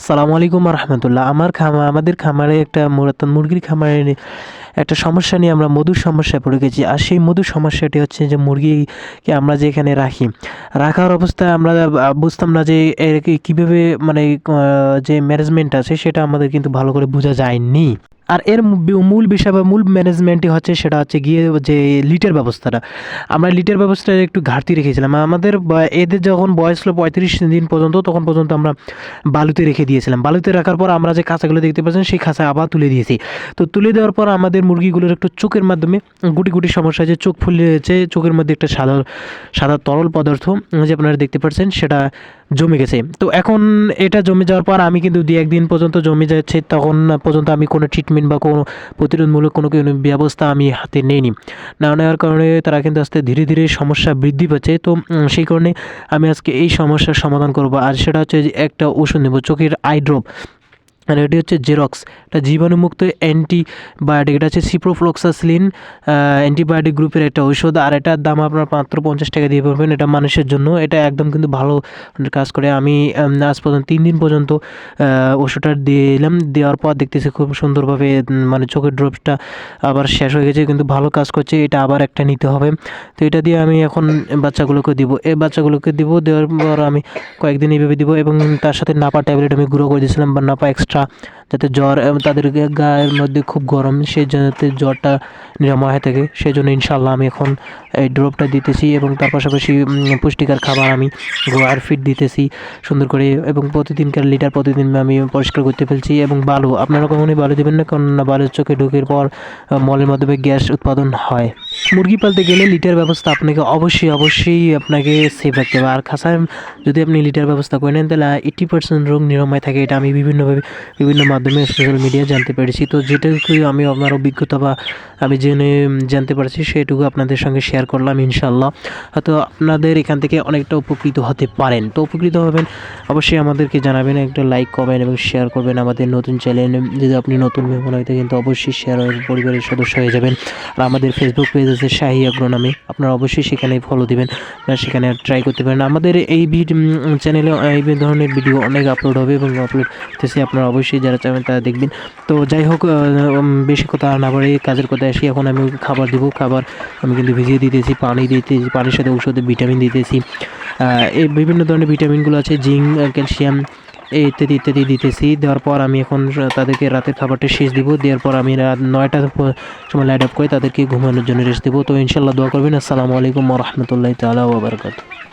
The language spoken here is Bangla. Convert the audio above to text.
আসসালামু আলাইকুম রহমতুল্লাহ। আমাদের খামারে একটা মুরগির খামারে একটা সমস্যা নিয়ে আমরা মধুর সমস্যায় পড়ে গেছি। আর সেই মধুর সমস্যাটি হচ্ছে যে মুরগিকে আমরা যে এখানে রাখার অবস্থায় আমরা বুঝতাম না যে এর কীভাবে মানে যে ম্যানেজমেন্ট আছে সেটা আমাদের কিন্তু ভালো করে বোঝা যায়নি। আর এর মূল বিষয় বা মূল ম্যানেজমেন্টই হচ্ছে সেটা হচ্ছে গিয়ে যে লিটের ব্যবস্থাটা। আমরা লিটের ব্যবস্থায় একটু ঘাটতি রেখেছিলাম। আমাদের এদের যখন বয়স ছিল ৩৫ দিন পর্যন্ত, তখন পর্যন্ত আমরা বালুতে রেখে দিয়েছিলাম। বালুতে রাখার পর আমরা যে খাঁচাগুলো দেখতে পাচ্ছেন সেই খাঁচা আবার তুলে দিয়েছি। তো তুলে দেওয়ার পর আমাদের মুরগিগুলোর একটু চোখের মাধ্যমে গুটি সমস্যা, যে চোখ ফুলেছে, চোখের মধ্যে একটা সাদা সাদা তরল পদার্থ যে আপনারা দেখতে পাচ্ছেন সেটা জমে গেছে। তো এখন এটা জমে যাওয়ার পর আমি কিন্তু ২-১ দিন পর্যন্ত জমে যাচ্ছে, তখন পর্যন্ত আমি কোনো ট্রিটমেন্ট বা কোনো প্রতিরোধমূলক কোনো ব্যবস্থা আমি হাতে নেইনি। না নেওয়ার কারণে তারা কিন্তু আস্তে ধীরে ধীরে সমস্যা বৃদ্ধি পাচ্ছে। তো সেই কারণে আমি আজকে এই সমস্যার সমাধান করব। আর সেটা হচ্ছে যে একটা ওষুধ নেব, চোখের আই ড্রপ। আর এটি হচ্ছে জেরক্স, এটা জীবাণুমুক্ত অ্যান্টিবায়োটিক। এটা হচ্ছে সিপ্রোফ্লক্সাসিলিন অ্যান্টিবায়োটিক গ্রুপের একটা ঔষধ। আর এটার দাম আপনার মাত্র ৫০ টাকা দিয়ে পাবেন। এটা মানুষের জন্য, এটা একদম কিন্তু ভালো কাজ করে। আমি আজ পর্যন্ত ৩ দিন পর্যন্ত ওষুধটা দিলাম। দেওয়ার পর দেখতেছি খুব সুন্দরভাবে মানে চোখের ড্রপসটা আবার শেষ হয়ে গেছে, কিন্তু ভালো কাজ করছে। এটা আবার একটা নিতে হবে। তো এটা দিয়ে আমি এখন বাচ্চাগুলোকে দিব। দেওয়ার পর আমি কয়েকদিন এইভাবে দিব, এবং তার সাথে নাপা ট্যাবলেট আমি গুঁড়ো করে দিয়েছিলাম, বা নাপা এক্সট্রা, যাতে জ্বর তাদের গায়ের মধ্যে খুব গরম, সেই যাতে জ্বরটা নিরাময় হয়ে থাকে। সেই জন্য ইনশাল্লাহ আমি এখন এই ড্রপটা দিতেছি, এবং তার পাশাপাশি পুষ্টিকর খাবার আমি গোয়ার ফিড দিতেছি সুন্দর করে, এবং প্রতিদিন আমি পরিষ্কার করতে ফেলছি। এবং বালু, আপনারা কখনোই বালু দেবেন না, কারণ বালুর চোখে ঢোকার পর মলের মাধ্যমে গ্যাস উৎপাদন হয়। মুরগি পালতে গেলে লিটার ব্যবস্থা আপনাকে অবশ্যই আপনাকে সেফ রাখতে হবে। আর খাঁচায় যদি আপনি লিটার ব্যবস্থা করে নেন, তাহলে 80% রোগ নিরাময় থাকে। এটা আমি বিভিন্ন মাধ্যমে সোশ্যাল মিডিয়ায় জানতে পেরেছি। তো যেটুকু আমি আমার অভিজ্ঞতা বা আমি জানতে পারছি সেটুকু আপনাদের সঙ্গে শেয়ার করলাম। ইনশাল্লাহ হয়তো আপনাদের এখান থেকে অনেকটা উপকৃত হতে পারেন। তো উপকৃত হবেন অবশ্যই আমাদেরকে জানাবেন, একটা লাইক কমেন্ট এবং শেয়ার করবেন। আমাদের নতুন চ্যানেল, যদি আপনি নতুন মেহমান হইতে কিন্তু অবশ্যই শেয়ার পরিবারের সদস্য হয়ে যাবেন। আর আমাদের ফেসবুক পেজ আছে শাহী অ্যাগ্রোনমি, আপনারা অবশ্যই সেখানে ফলো দিবেন, আপনারা সেখানে ট্রাই করতে পারেন। আমাদের এই চ্যানেলে এই ধরনের ভিডিও অনেক আপলোড হবে, এবং আপলোড করতেছি, আপনারা অবশ্যই যারা চাবেন তারা দেখবেন। তো যাই হোক, বেশি কথা না বলে কাজের কথায় আসি। এখন আমি খাবার দিব। খাবার আমি কিন্তু ভিজিয়ে দিতেছি, পানির সাথে ঔষধে ভিটামিন দিতেছি। এই বিভিন্ন ধরনের ভিটামিনগুলো আছে, জিঙ্ক, ক্যালসিয়াম ইত্যাদি দিতেছি। দেওয়ার পর আমি এখন তাদেরকে রাতের খাবারটা শেষ দিব। দেওয়ার পর আমি রাত ৯টার সময় লাইট আপ করে তাদেরকে ঘুমানোর জন্য রেস্ট দেবো। তো ইনশাল্লাহ দোয়া করবেন। আসসালামু আলাইকুম ওয়া রাহমাতুল্লাহি তাআলা ওয়া বারাকাতুহু।